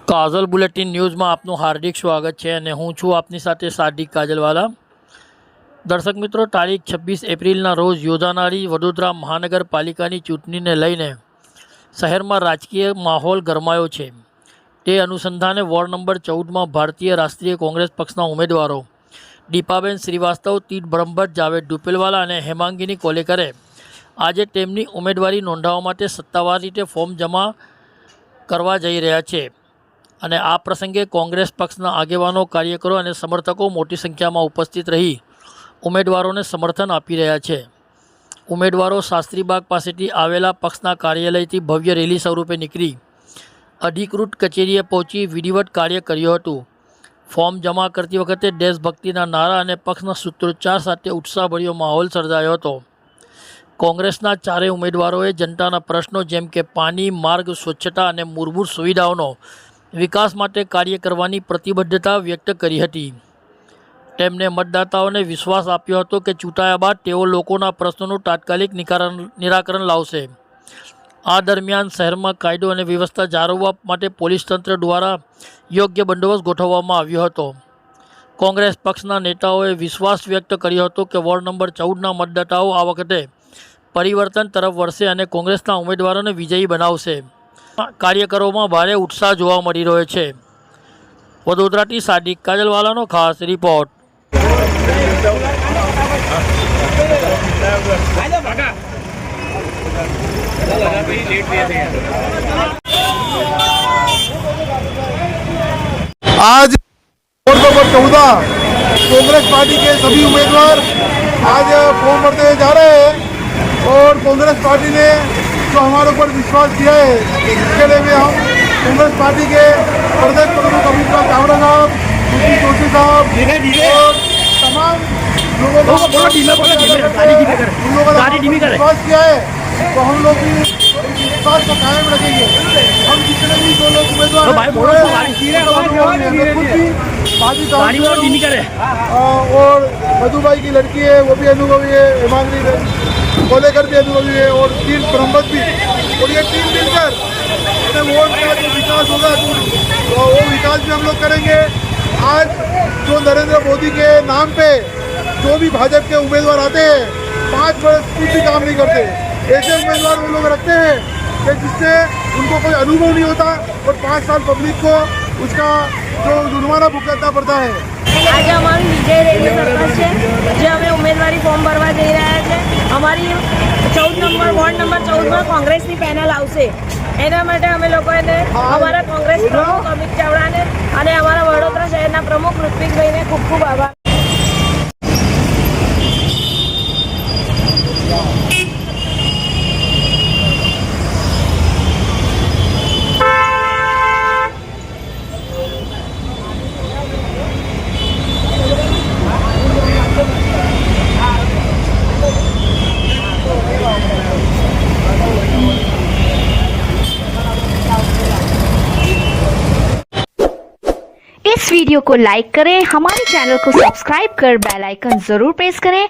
કાજલ bulletin ન્યૂઝમાં આપનું હાર્દિક સ્વાગત છે અને હું છું આપની સાથે સાદિક કાજલવાલા। દર્શક મિત્રો, તારીખ 26 એપ્રિલના રોજ યોજાનારી વડોદરા મહાનગરપાલિકાની ચૂંટણીને લઈને શહેરમાં રાજકીય માહોલ ગરમાયો છે। તે અનુસંધાને વોર્ડ નંબર 14માં ભારતીય રાષ્ટ્રીય કોંગ્રેસ પક્ષના ઉમેદવારો દીપાબેન શ્રીવાસ્તવ, તીડ બ્રહ્મભટ્ટ, જાવેદ ડુપેલવાલા અને હેમાંગીની કોલેકરે આજે તેમની ઉમેદવારી નોંધાવવા માટે સત્તાવાર રીતે ફોર્મ જમા કરવા જઈ રહ્યા છે અને આ પ્રસંગે કોંગ્રેસ પક્ષના આગેવાનો, કાર્યકરો અને સમર્થકો મોટી સંખ્યામાં ઉપસ્થિત રહી ઉમેદવારોને સમર્થન આપી રહ્યા છે। ઉમેદવારો શાસ્ત્રીબાગ પાસેથી આવેલા પક્ષના કાર્યાલયથી ભવ્ય રેલી સ્વરૂપે નીકળી અધિકૃત કચેરીએ પહોંચી વિધિવત કાર્ય કર્યું હતું। ફોર્મ જમા કરતી વખતે દેશભક્તિના નારા અને પક્ષના સૂત્રોચ્ચાર સાથે ઉત્સાહભર્યો માહોલ સર્જાયો હતો। કોંગ્રેસના ચારેય ઉમેદવારોએ જનતાના પ્રશ્નો જેમ કે પાણી, માર્ગ, સ્વચ્છતા અને મૂળભૂત સુવિધાઓનો વિકાસ માટે કાર્ય કરવાની પ્રતિબદ્ધતા વ્યક્ત કરી હતી। તેમણે મતદાતાઓને વિશ્વાસ આપ્યો હતો કે ચૂંટાયા બાદ તેઓ લોકોના પ્રશ્નોનું તાત્કાલિક નિરાકરણ લાવશે। આ દરમિયાન શહેરમાં કાયદો અને વ્યવસ્થા જાળવવા માટે પોલીસ તંત્ર દ્વારા યોગ્ય બંદોબસ્ત ગોઠવવામાં આવ્યો હતો। કોંગ્રેસ પક્ષના નેતાઓએ વિશ્વાસ વ્યક્ત કર્યો હતો કે વોર્ડ નંબર 14ના મતદાતાઓ આ વખતે પરિવર્તન તરફ વળશે અને કોંગ્રેસના ઉમેદવારોને વિજયી બનાવશે। કાર્યકરોમાં ભારે ઉત્સાહ જોવા મળી રહ્યો છે। વડોદરાથી સાદિક કાજલવાલાનો ખાસ રિપોર્ટ। आज वोट नंबर 14 कांग्रेस पार्टी के सभी उम्मीदवार आज फॉर्म भरते जा रहे हैं और कांग्रेस पार्टी ने जो हमारे ऊपर विश्वास किया है इसके लिए भी हम कांग्रेस पार्टी के प्रदेश प्रमुख अमित चावड़ा साहब, सुशील जोशी साहब और तमाम लोगों को विश्वास किया है तो हम लोग भी विश्वास को कायम रखेंगे। हम जितने भी जो लोग उम्मीदवार और मधु भाई की लड़की है वो भी अनुभवी है, हेमांगी कोलेकर भी अनुभवी है और तीन ब्रह्मभट्ट भी, और ये टीम मिलकर वोट का जो विकास होगा तो वो विकास भी हम लोग करेंगे। आज जो नरेंद्र मोदी के नाम पे जो भी भाजपा के उम्मीदवार आते हैं 5 वर्ष कुछ भी काम नहीं करते, ऐसे उम्मीदवार वो लोग रखते हैं कि जिससे उनको कोई अनुभव नहीं होता और 5 साल पब्लिक को उसका जो जुर्माना भुगतना पड़ता है। આજે અમારી વિજય રેલી સરપંચ છે જે અમે ઉમેદવારી ફોર્મ ભરવા જઈ રહ્યા છે। અમારી 14 વોર્ડ નંબર 14માં કોંગ્રેસની પેનલ આવશે, એના માટે અમે લોકોને અમારા કોંગ્રેસ પ્રમુખ અમિત ચાવડાને અને અમારા વડોદરા શહેરના પ્રમુખ ઋત્વિકભાઈને ખૂબ ખૂબ આભાર। इस वीडियो को लाइक करें, हमारे चैनल को सब्सक्राइब कर बेल आइकन जरूर प्रेस करें